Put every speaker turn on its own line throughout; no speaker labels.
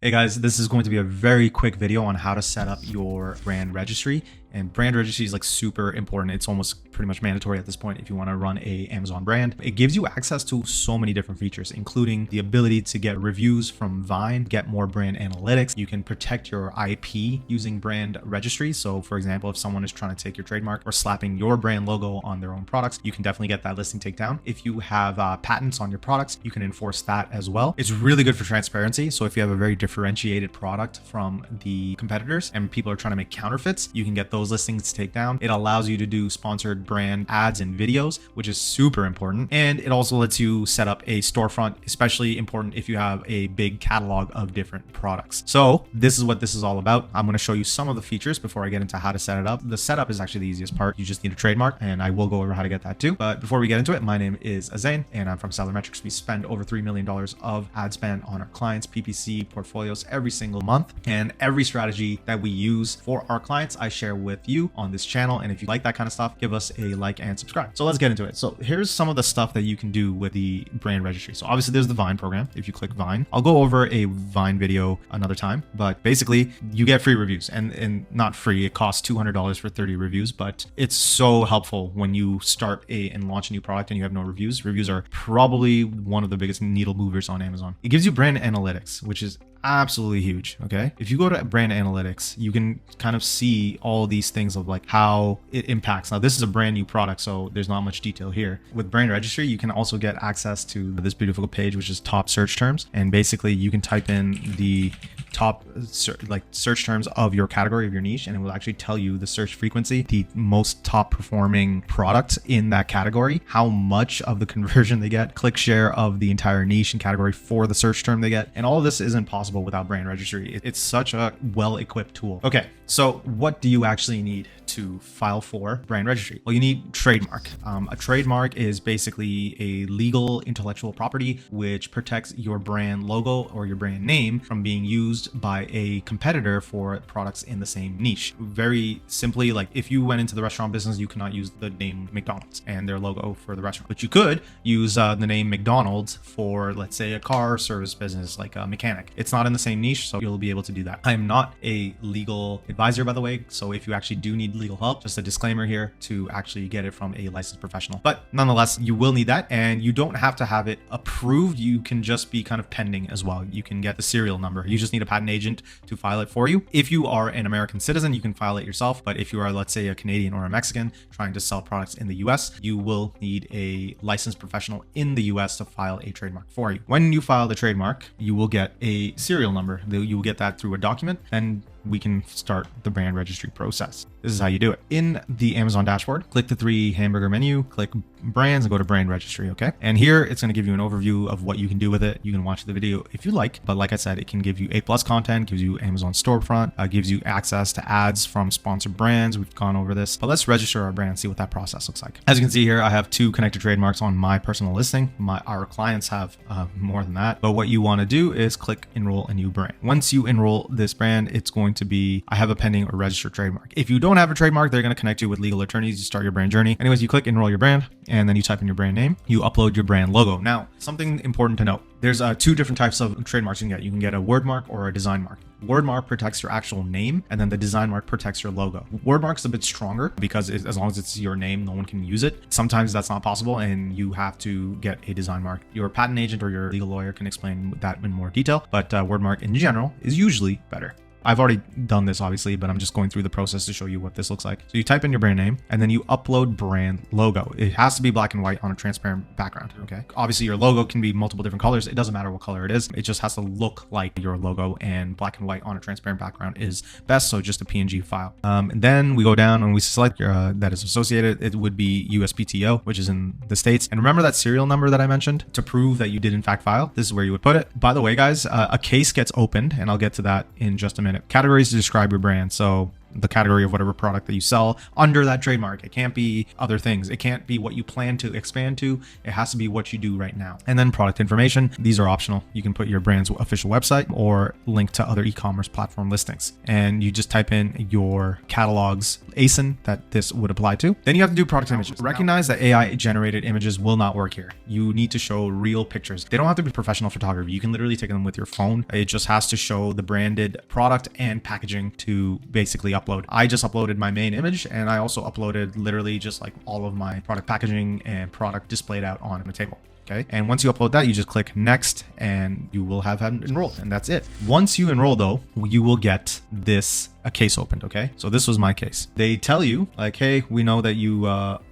Hey guys, this is going to be a very quick video on how to set up your brand registry. And brand registry is like super important. It's almost pretty much mandatory at this point if you want to run a Amazon brand. It gives you access to so many different features, including the ability to get reviews from Vine, get more brand analytics. You can protect your IP using brand registry. So for example, if someone is trying to take your trademark or slapping your brand logo on their own products, you can definitely get that listing takedown. If you have patents on your products, you can enforce that as well. It's really good for transparency. So if you have a very differentiated product from the competitors and people are trying to make counterfeits, you can get those listings take down. It allows you to do sponsored brand ads and videos, which is super important. And it also lets you set up a storefront, especially important if you have a big catalog of different products. So this is what this is all about. I'm going to show you some of the features before I get into how to set it up. The setup is actually the easiest part. You just need a trademark, and I will go over how to get that too. But before we get into it, my name is Azain and I'm from SellerMetrics. We spend over $3 million of ad spend on our clients, PPC portfolios every single month, and every strategy that we use for our clients, I share with you on this channel. And if you like that kind of stuff, give us a like and subscribe. So let's get into it. So here's some of the stuff that you can do with the brand registry. So obviously there's the Vine program. If you click Vine, I'll go over a Vine video another time, but basically you get free reviews and not free. It costs $200 for 30 reviews, but it's so helpful when you start and launch a new product and you have no reviews. Reviews are probably one of the biggest needle movers on Amazon. It gives you brand analytics, which is absolutely huge. Okay, if you go to brand analytics, you can kind of see all these things of like how it impacts. Now this is a brand new product, so there's not much detail here. With brand registry, you can also get access to this beautiful page, which is top search terms, and basically you can type in the top search terms of your category, of your niche, and it will actually tell you the search frequency, the most top performing product in that category, how much of the conversion they get, click share of the entire niche and category for the search term they get. And all of this isn't possible without brand registry. It's such a well-equipped tool. Okay, so what do you actually need to file for brand registry? Well, you need trademark. A trademark is basically a legal intellectual property which protects your brand logo or your brand name from being used by a competitor for products in the same niche. Very simply, like if you went into the restaurant business, you cannot use the name McDonald's and their logo for the restaurant, but you could use the name McDonald's for, let's say, a car service business like a mechanic. It's not in the same niche, so you'll be able to do that. I am not a legal advisor, by the way, so if you actually do need legal help, just a disclaimer here to actually get it from a licensed professional. But nonetheless, you will need that, and you don't have to have it approved. You can just be kind of pending as well. You can get the serial number. You just need a patent agent to file it for you. If you are an American citizen, you can file it yourself. But if you are, let's say, a Canadian or a Mexican trying to sell products in the US, you will need a licensed professional in the US to file a trademark for you. When you file the trademark, you will get a serial number. You will get that through a document, and we can start the brand registry process. This is how you do it. In the Amazon dashboard, click the 3 hamburger menu, click brands, and go to brand registry. Okay. And here it's going to give you an overview of what you can do with it. You can watch the video if you like, but like I said, it can give you A+ content, gives you Amazon storefront, gives you access to ads from sponsored brands. We've gone over this, but let's register our brand and see what that process looks like. As you can see here, I have 2 connected trademarks on my personal listing. Our clients have more than that, but what you want to do is click enroll a new brand. Once you enroll this brand, it's going to be, I have a pending or registered trademark. If you don't have a trademark, they're going to connect you with legal attorneys to start your brand journey. Anyways, you click enroll your brand, and then you type in your brand name. You upload your brand logo. Now, something important to note. There's 2 different types of trademarks you can get. You can get a word mark or a design mark. Word mark protects your actual name, and then the design mark protects your logo. Word mark is a bit stronger because as long as it's your name, no one can use it. Sometimes that's not possible, and you have to get a design mark. Your patent agent or your legal lawyer can explain that in more detail, but word mark in general is usually better. I've already done this obviously, but I'm just going through the process to show you what this looks like. So you type in your brand name and then you upload brand logo. It has to be black and white on a transparent background. Okay. Obviously your logo can be multiple different colors. It doesn't matter what color it is. It just has to look like your logo, and black and white on a transparent background is best. So just a PNG file. And then we go down and we select that is associated. It would be USPTO, which is in the States. And remember that serial number that I mentioned to prove that you did in fact file. This is where you would put it. By the way, guys, a case gets opened, and I'll get to that in just a minute. Categories to describe your brand. So the category of whatever product that you sell under that trademark. It can't be other things. It can't be what you plan to expand to. It has to be what you do right now. And then product information. These are optional. You can put your brand's official website or link to other e-commerce platform listings. And you just type in your catalog's ASIN that this would apply to. Then you have to do product images. Recognize that AI generated images will not work here. You need to show real pictures. They don't have to be professional photography. You can literally take them with your phone. It just has to show the branded product and packaging to basically upload. I just uploaded my main image, and I also uploaded literally just like all of my product packaging and product displayed out on the table. Okay. And once you upload that, you just click next and you will have enrolled, and that's it. Once you enroll though, you will get a case opened. Okay. So this was my case. They tell you like, hey, we know that you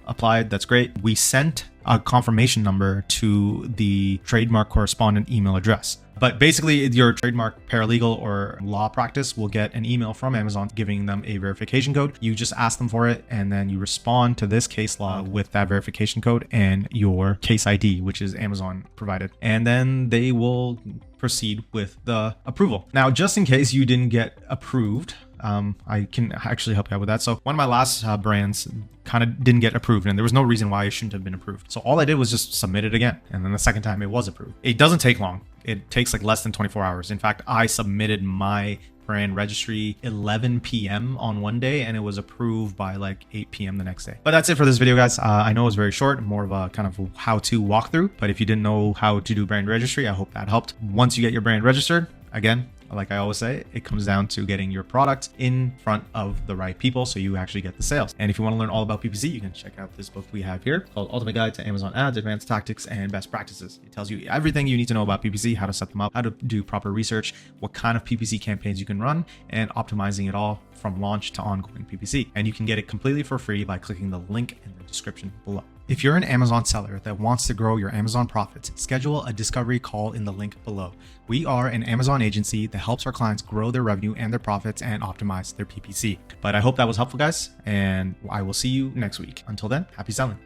applied. That's great. We sent a confirmation number to the trademark correspondent email address. But basically your trademark paralegal or law practice will get an email from Amazon giving them a verification code. You just ask them for it, and then you respond to this case law with that verification code and your case ID, which is Amazon provided. And then they will proceed with the approval. Now, just in case you didn't get approved, I can actually help you out with that. So one of my last brands kind of didn't get approved, and there was no reason why it shouldn't have been approved. So all I did was just submit it again. And then the second time it was approved. It doesn't take long. It takes like less than 24 hours. In fact, I submitted my brand registry 11 p.m. on one day, and it was approved by like 8 p.m. the next day. But that's it for this video, guys. I know it was very short, more of a kind of how-to walkthrough. But if you didn't know how to do brand registry, I hope that helped. Once you get your brand registered, again, like I always say, it comes down to getting your product in front of the right people so you actually get the sales. And if you want to learn all about PPC, you can check out this book we have here called Ultimate Guide to Amazon Ads, Advanced Tactics, and Best Practices. It tells you everything you need to know about PPC, how to set them up, how to do proper research, what kind of PPC campaigns you can run, and optimizing it all from launch to ongoing PPC. And you can get it completely for free by clicking the link in the description below. If you're an Amazon seller that wants to grow your Amazon profits, schedule a discovery call in the link below. We are an Amazon agency that helps our clients grow their revenue and their profits and optimize their PPC. But I hope that was helpful, guys, and I will see you next week. Until then, happy selling.